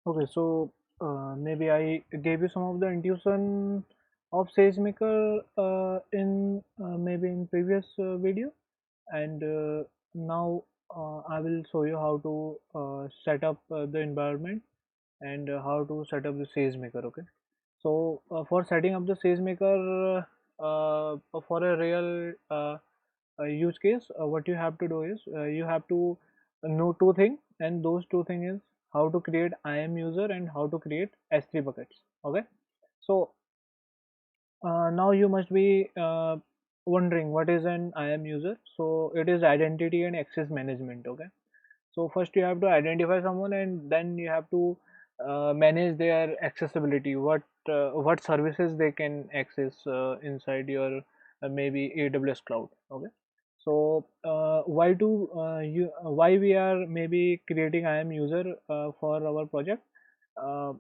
Okay, so maybe I gave you some of the intuition of SageMaker in maybe in previous video, and now I will show you how to set up the environment and how to set up the SageMaker. Okay, so for setting up the SageMaker for a real use case, what you have to do is you have to know two things, and those two things is how to create IAM user and how to create S3 buckets. Okay, so now you must be wondering what is an IAM user. So it is identity and access management. Okay, so first you have to identify someone, and then you have to manage their accessibility. What services they can access inside your maybe AWS cloud. Okay, so why we are maybe creating IAM user for our project,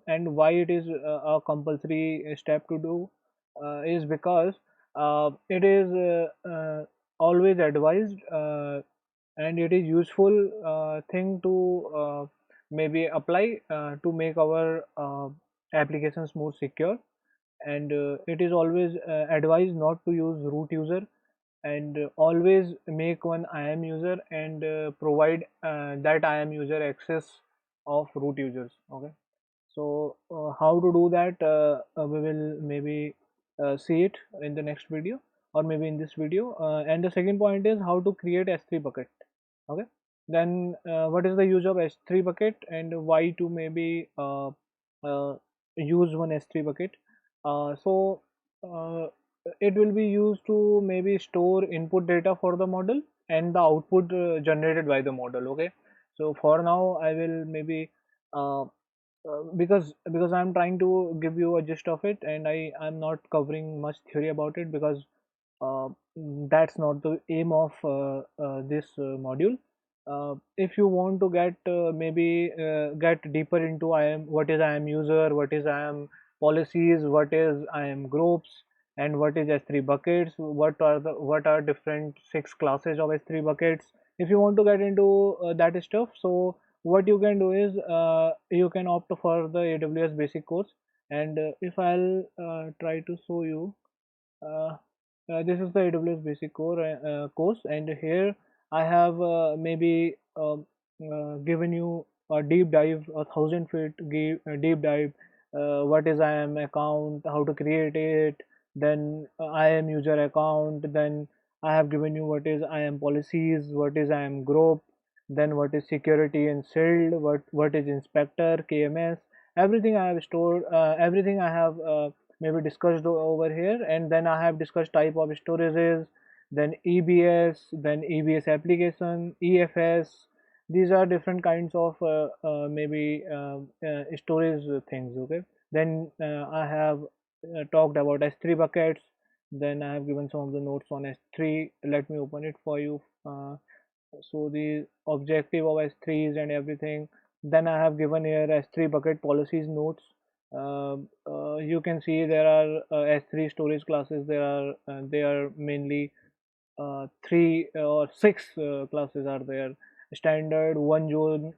and why it is a compulsory step to do is because it is always advised, and it is useful thing to maybe apply to make our applications more secure. And it is always advised not to use root user, and always make one IAM user and provide that IAM user access of root users. Okay, so how to do that, we will maybe see it in the next video, or maybe in this video. And the second point is how to create S3 bucket. Okay, then what is the use of S3 bucket, and why to maybe use one S3 bucket. So uh, it will be used to maybe store input data for the model and the output generated by the model. Okay, so for now I will maybe uh, because I'm trying to give you a gist of it, and I'm not covering much theory about it, because that's not the aim of this module. If you want to get maybe get deeper into IAM, what is IAM user, what is IAM policies, what is IAM groups, and what is S3 buckets, what are different six classes of S3 buckets. If you want to get into that stuff, so what you can do is you can opt for the AWS basic course. And if I'll try to show you, uh, this is the AWS basic course, and here I have maybe given you a deep dive, 1,000 feet deep dive. What is IAM account, how to create it, then IAM user account, then I have given you what is IAM policies, what is IAM group, then what is security and shield, what is inspector, KMS, everything I have stored, everything I have maybe discussed over here. And then I have discussed type of storages, then EBS, then EBS application, EFS. These are different kinds of maybe storage things. Okay, then I have talked about S3 buckets. Then I have given some of the notes on S3. Let me open it for you. So the objective of S3s and everything. Then I have given here S3 bucket policies notes. You can see there are S3 storage classes. They are mainly three or six classes are there: standard, one zone,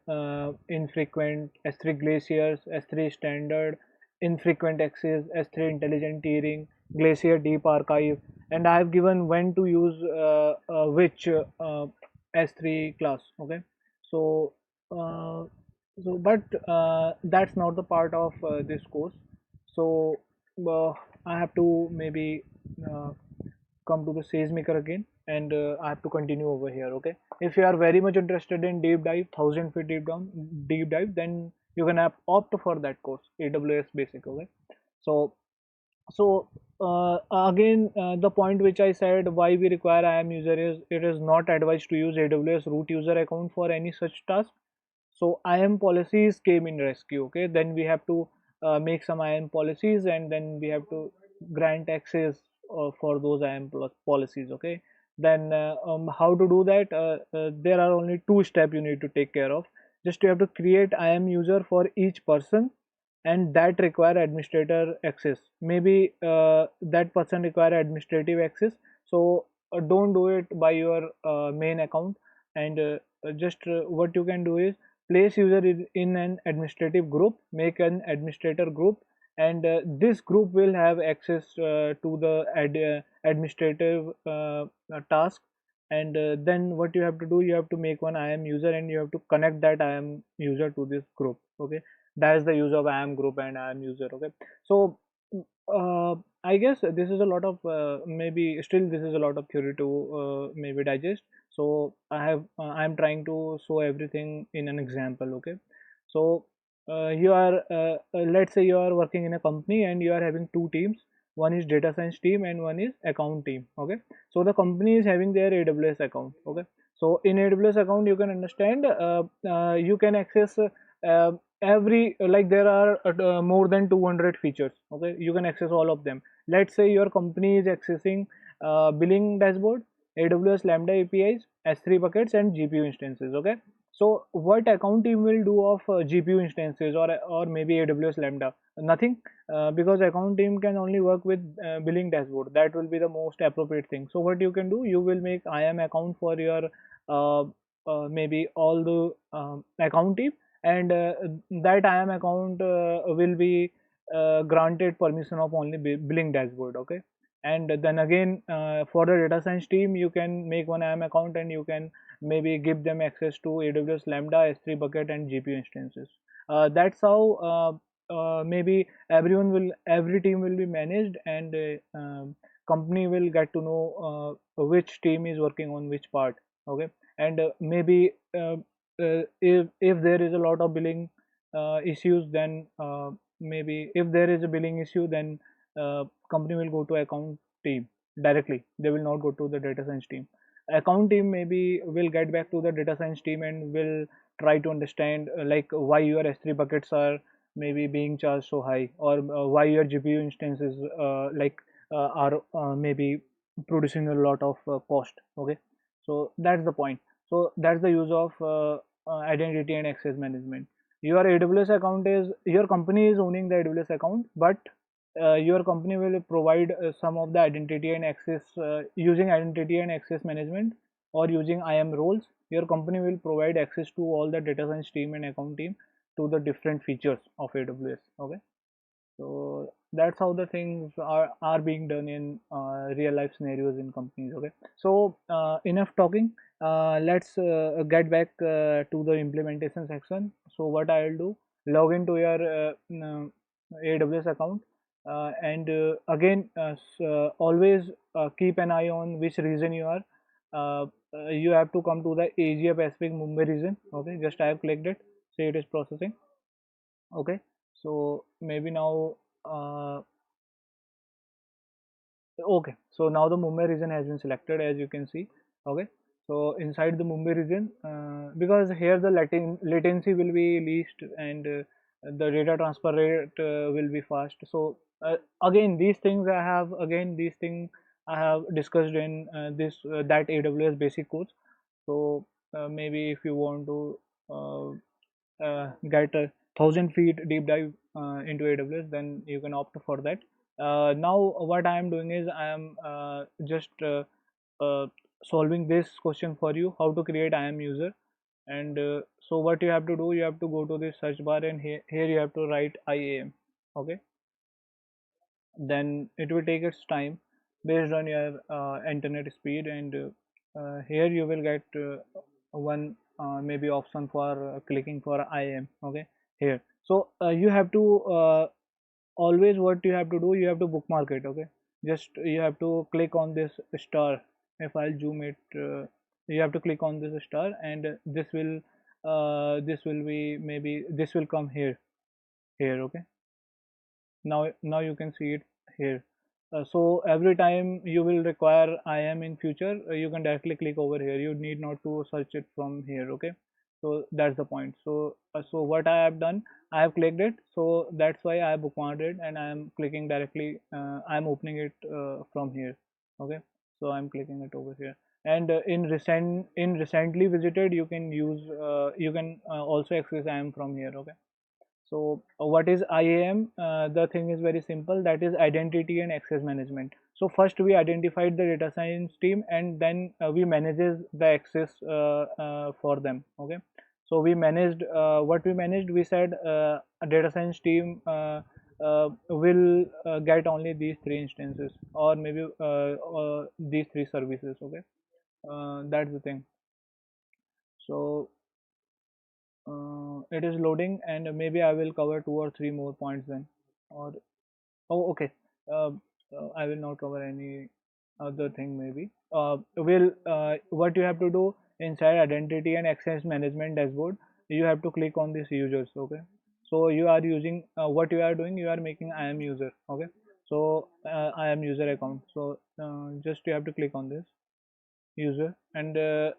infrequent, S3 glaciers, S3 standard, infrequent access, S3 intelligent tiering, glacier deep archive. And I have given when to use which S3 class. Okay, so uh, but that's not the part of this course. So uh, I have to maybe uh, come to the SageMaker again, and I have to continue over here. Okay, if you are very much interested in deep dive, 1,000 feet deep dive, then you can opt for that course, AWS Basic. Okay, so again, the point which I said, why we require IAM user, is it is not advised to use AWS root user account for any such task. So IAM policies came in rescue. Okay, then we have to make some IAM policies, and then we have to grant access for those IAM policies. Okay, then how to do that? There are only two steps you need to take care of. Just you have to create IAM user for each person, and that require administrator access. Maybe that person require administrative access, so don't do it by your main account. And just what you can do is place user in an administrative group, make an administrator group, and this group will have access to the administrative task. And then what you have to do, you have to make one IAM user, and you have to connect that IAM user to this group. Okay, that is the use of IAM group and IAM user. Okay, so uh, I guess this is a lot of maybe still this is a lot of theory to maybe digest. So I'm trying to show everything in an example. Okay, so you are let's say you are working in a company and you are having two teams. One is data science team and one is account team. Okay, so the company is having their AWS account. Okay, so in AWS account you can understand you can access uh, every like there are more than 200 features. Okay, you can access all of them. Let's say your company is accessing billing dashboard, AWS Lambda APIs, S3 buckets, and GPU instances. Okay, so what account team will do of GPU instances or maybe AWS Lambda? Nothing, because account team can only work with billing dashboard. That will be the most appropriate thing. So what you can do, you will make IAM account for your uh, maybe all the account team, and that IAM account will be granted permission of only billing dashboard. Okay, and then again for the data science team you can make one IAM account and you can maybe give them access to AWS Lambda, S3 bucket, and GPU instances. That's how maybe every team will be managed, and company will get to know which team is working on which part. Okay, and maybe if there is a lot of billing issues, then maybe if there is a billing issue, then company will go to account team directly. They will not go to the data science team. Account team maybe will get back to the data science team and will try to understand like why your S3 buckets are maybe being charged so high, or why your GPU instances are maybe producing a lot of cost. Okay, so that's the point. So that's the use of identity and access management. Your AWS account is, your company is owning the AWS account, but your company will provide some of the identity and access using identity and access management, or using IAM roles. Your company will provide access to all the data science team and account team to the different features of AWS. Okay, so that's how the things are being done in real life scenarios in companies. Okay, so enough talking. Let's get back to the implementation section. So what I'll do, log into your AWS account, and again always keep an eye on which region you are. You have to come to the Asia Pacific Mumbai region. Okay, just I have clicked it, say it is processing. Okay, so maybe now uh, okay, so now the Mumbai region has been selected, as you can see. Okay, so inside the Mumbai region, because here the latency will be least, and the data transfer rate will be fast. So again these things I have discussed in this that AWS basic course. So maybe if you want to get a 1,000 feet deep dive into AWS, then you can opt for that. Now what I am doing is I am just uh, solving this question for you, how to create IAM user. And so what you have to do, you have to go to this search bar, and here you have to write IAM. Okay, then it will take its time based on your internet speed, and here you will get one maybe option for clicking for IAM. Okay, here, so you have to always, what you have to do, you have to bookmark it. Okay, just you have to click on this star. If I'll zoom it, you have to click on this star, and this will be, maybe this will come here. Okay, now you can see it here. So every time you will require IAM in future, you can directly click over here. You need not to search it from here. Okay, so that's the point. So so what I have done, I have clicked it, so that's why I bookmarked it, and I am clicking directly. I am opening it from here. Okay, so I'm clicking it over here. And in recently visited, you can use you can also access IAM from here. Okay, so what is IAM? The thing is very simple. That is identity and access management. So first we identified the data science team, and then we manages the access for them. Okay. So we managed what we managed. We said a data science team will get only these three instances, or maybe these three services. Okay, that's the thing. So it is loading, and maybe I will cover two or three more points then. Or oh, okay. Uh, I will not cover any other thing maybe. Will What you have to do inside identity and access management dashboard, you have to click on this users. Okay. So you are using what you are doing. You are making I am user. Okay. So I am user account. So just you have to click on this user, and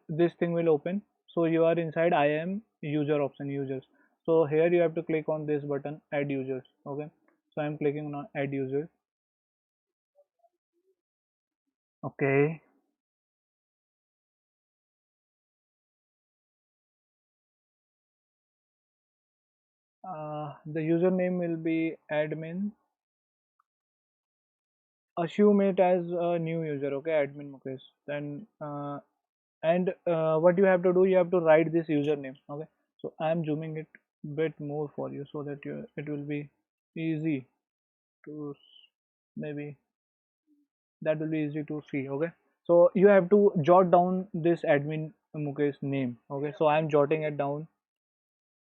this thing will open. So you are inside I am user option, users. So here you have to click on this button, add users. Okay, so I'm clicking on add users. Okay, the username will be admin. Assume it as a new user. Okay, admin Mukesh. Then and what you have to do, you have to write this username. Okay, so I'm zooming it bit more for you so that it will be easy to maybe that will be easy to see. Okay, so you have to jot down this admin Mukesh name. Okay, so I'm jotting it down,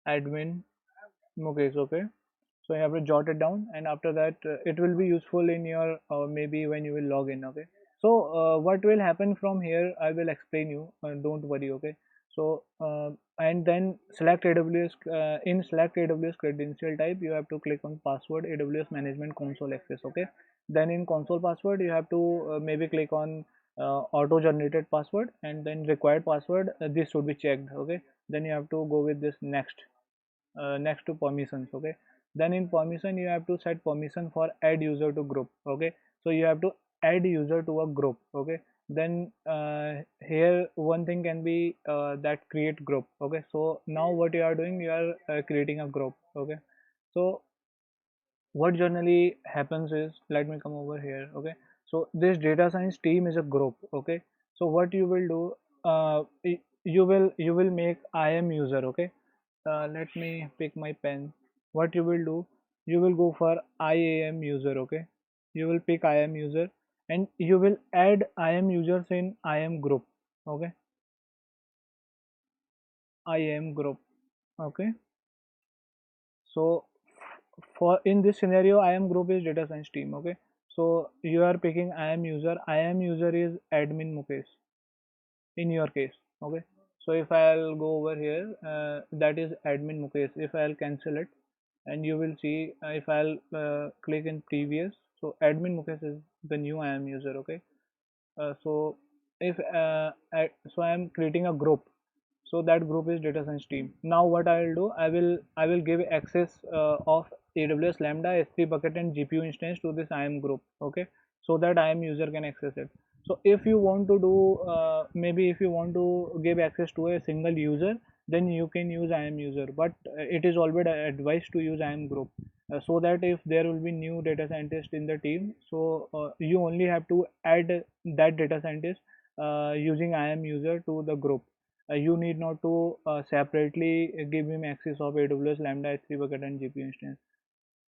admin Mukesh. Okay, so you have to jot it down, and after that it will be useful in your maybe when you will log in. Okay, so what will happen from here, I will explain you, don't worry. Okay, so and then select AWS, in select AWS credential type, you have to click on password AWS management console access. Okay, then in console password you have to maybe click on auto generated password, and then required password, this should be checked. Okay, then you have to go with this next to permissions. Okay, then in permission you have to set permission for add user to group. Okay, so you have to add user to a group. Okay, then here one thing can be that create group. Okay, so now what you are doing, you are creating a group. Okay, so what generally happens is, let me come over here. Okay, so this data science team is a group. Okay, so what you will do, you will make I am user. Okay, let me pick my pen. What you will do, you will go for I am user. Okay, you will pick I am user, and you will add I am users in I am group. Okay, I am group. Okay, so for in this scenario, I am group is data science team. Okay, so you are picking I am user. I am user is admin Mukesh in your case. Okay, so if I'll go over here, that is admin Mukesh. If I'll cancel it, and you will see, if I'll click in previous, so admin Mukesh is the new I am user. Okay, so if so I am creating a group, so that group is data science team. Now what I will do, I will give access of AWS Lambda, S3 bucket and GPU instance to this IAM group. Okay, so that IAM user can access it. So if you want to do maybe if you want to give access to a single user, then you can use IAM user, but it is always advised to use IAM group, so that if there will be new data scientist in the team, so you only have to add that data scientist using IAM user to the group. You need not to separately give him access of AWS Lambda, S3 bucket and GPU instance.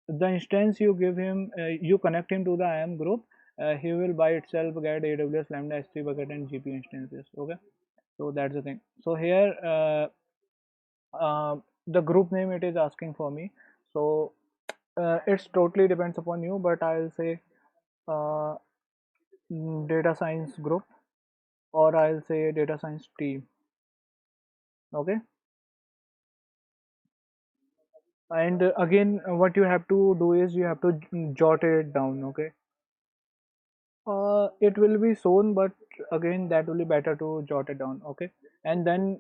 The instance you give him, you connect him to the IAM group, he will by itself get AWS Lambda, S3 bucket and GPU instances. Okay, so that's the thing. So here the group name it is asking for me. So it's totally depends upon you, but I'll say uh, data science group, or I'll say data science team. Okay, and again what you have to do is you have to jot it down. Okay, it will be shown, but again that will be better to jot it down. Okay, and then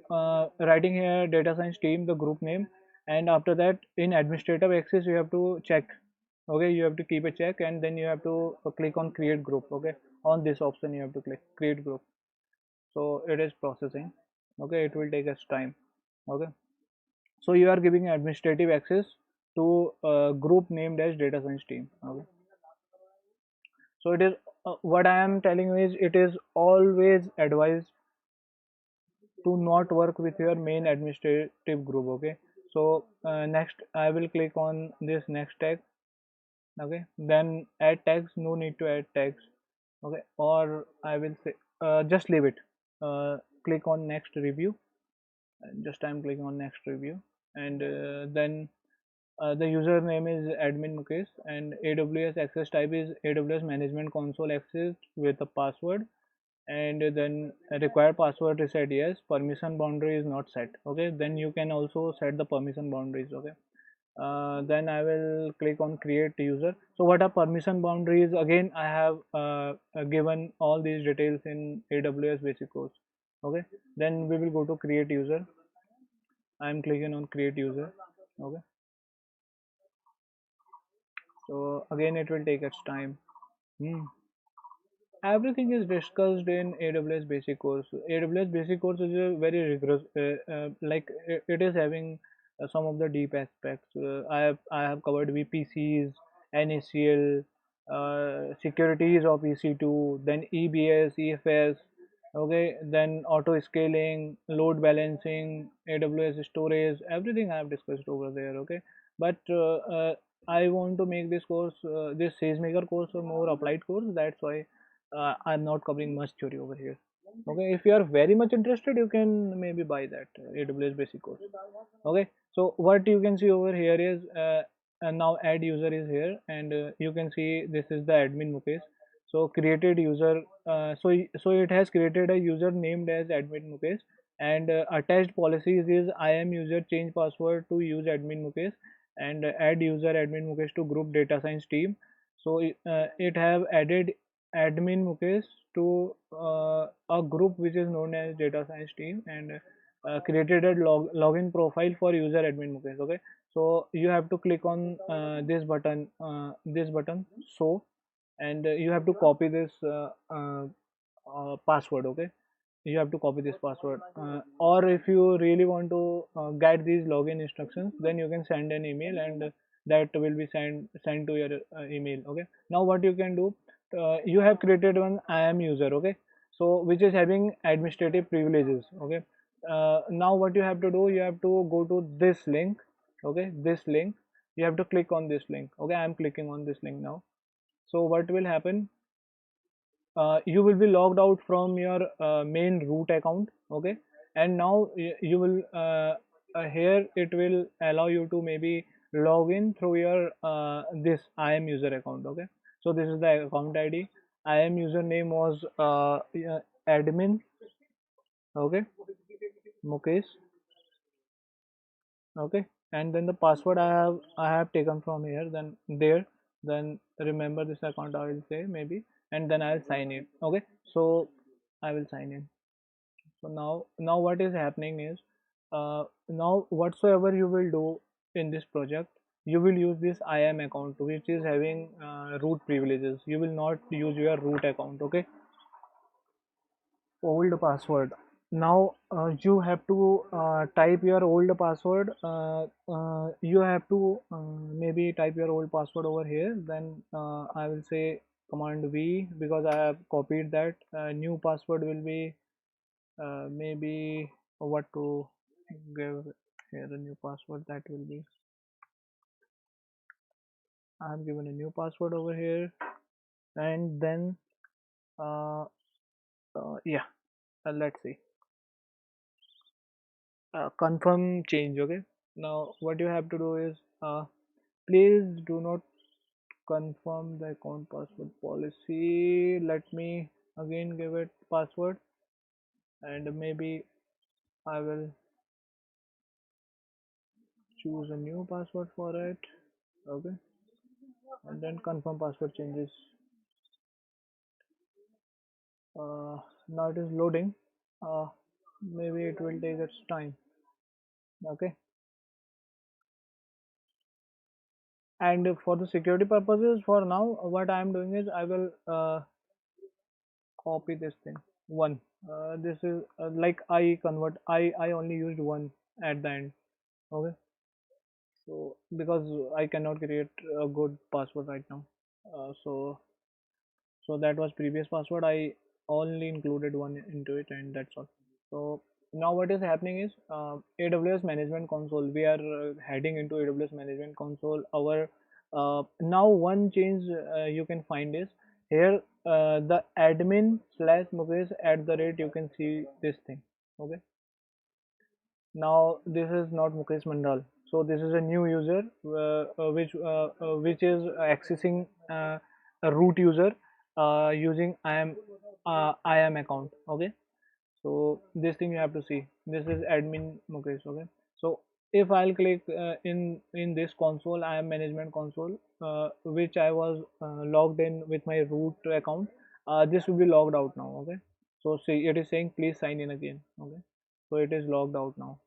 writing here data science team, the group name, and after that in administrative access you have to check. Okay, you have to keep a check, and then you have to click on create group. Okay, on this option you have to click create group. So it is processing. Okay, it will take us time. Okay, so you are giving administrative access to a group named as data science team. Okay, so it is what I am telling you is, it is always advised to not work with your main administrative group. Okay, so next I will click on this next tag. Okay, then add tags, no need to add tags. Okay, or I will say just leave it. Click on next review, and just I'm clicking on next review, and then the username is admin Mukesh, and AWS access type is AWS management console access with a password, and then required password reset yes, permission boundary is not set. Okay, then you can also set the permission boundaries. Okay, then I will click on create user. So what are permission boundaries? Again, I have given all these details in AWS basic course. Okay, then we will go to create user. I am clicking on create user. Okay, so again it will take its time. Hmm. Everything is discussed in AWS basic course. AWS basic course is a very rigorous, like it is having some of the deep aspects. I have covered VPCs, NACL, securities of EC2, then EBS, EFS. Okay, then auto scaling, load balancing, AWS storage, everything I have discussed over there. Okay, but I want to make this course, this SageMaker course, a more applied course. That's why I'm not covering much theory over here. Okay, if you are very much interested, you can maybe buy that AWS basic course. Okay, so what you can see over here is and now add user is here, and you can see this is the admin Mukesh. So created user, so it has created a user named as admin Mukesh, and attached policies is I am user change password to use admin Mukesh, and add user admin Mukesh to group data science team. So it have added admin Mukesh to a group which is known as data science team, and created a login profile for user admin Mukesh. Okay, so you have to click on this button, so, and you have to copy this password. Okay, you have to copy this password, or if you really want to get these login instructions, then you can send an email, and that will be sent to your email. Okay, now what you can do, you have created one I am user. Okay, so which is having administrative privileges. Okay, now what you have to do, you have to go to this link. Okay, this link, you have to click on this link. Okay, I am clicking on this link now. So what will happen, you will be logged out from your main root account. Okay, and now you will here it will allow you to maybe log in through your this I am user account. Okay, so this is the account ID. I am username was yeah, admin. Okay, Mukesh. Okay, and then the password I have taken from here, then there, then remember this account I will say maybe, and then I'll sign it. Okay, so I will sign in. So now what is happening is, now whatsoever you will do in this project, you will use this IAM account which is having root privileges. You will not use your root account. Okay, old password. Now you have to type your old password. You have to maybe type your old password over here. Then I will say command V because I have copied that. New password will be maybe what to give here, the new password that will be, I have given a new password over here, and then uh, yeah, let's see, confirm change. Okay, now what you have to do is, please do not confirm the account password policy. Let me again give it password, and maybe I will choose a new password for it. Okay, and then confirm password changes. Now it is loading. uh, Maybe it will take its time. Okay, and for the security purposes, for now what I am doing is I will copy this thing one. This is like I only used one at the end. Okay, so because I cannot create a good password right now, so that was previous password. I only included one into it, and that's all. So now what is happening is AWS management console, we are heading into AWS management console. Our now one change you can find is here, the admin slash Mukesh at the rate, you can see this thing. Okay, now this is not Mukesh Mandal, so this is a new user which is accessing a root user using IAM account. Okay, so this thing you have to see, this is admin Mukesh. Okay, so if I'll click in this console, IAM management console, which I was logged in with my root account, this will be logged out now. Okay, so see, it is saying please sign in again. Okay, so it is logged out now.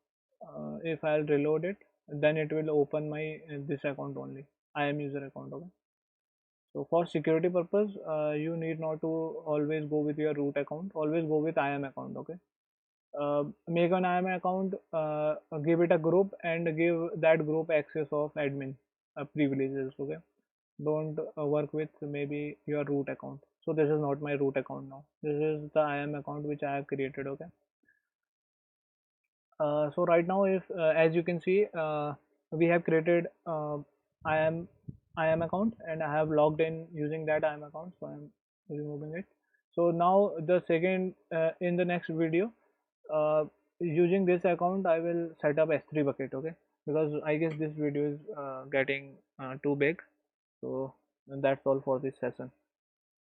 If I'll reload it, then it will open my this account only, IAM user account. Okay, so for security purpose, you need not to always go with your root account, always go with IAM account. Okay, make an IAM account, give it a group, and give that group access of admin privileges. Okay, don't work with maybe your root account. So this is not my root account now, this is the IAM account which I have created. Okay, so right now, if as you can see, we have created IAM IAM account, and I have logged in using that IAM account, so I'm removing it. So now the second, in the next video, uh, using this account I will set up S3 bucket. Okay, because I guess this video is getting too big. So that's all for this session.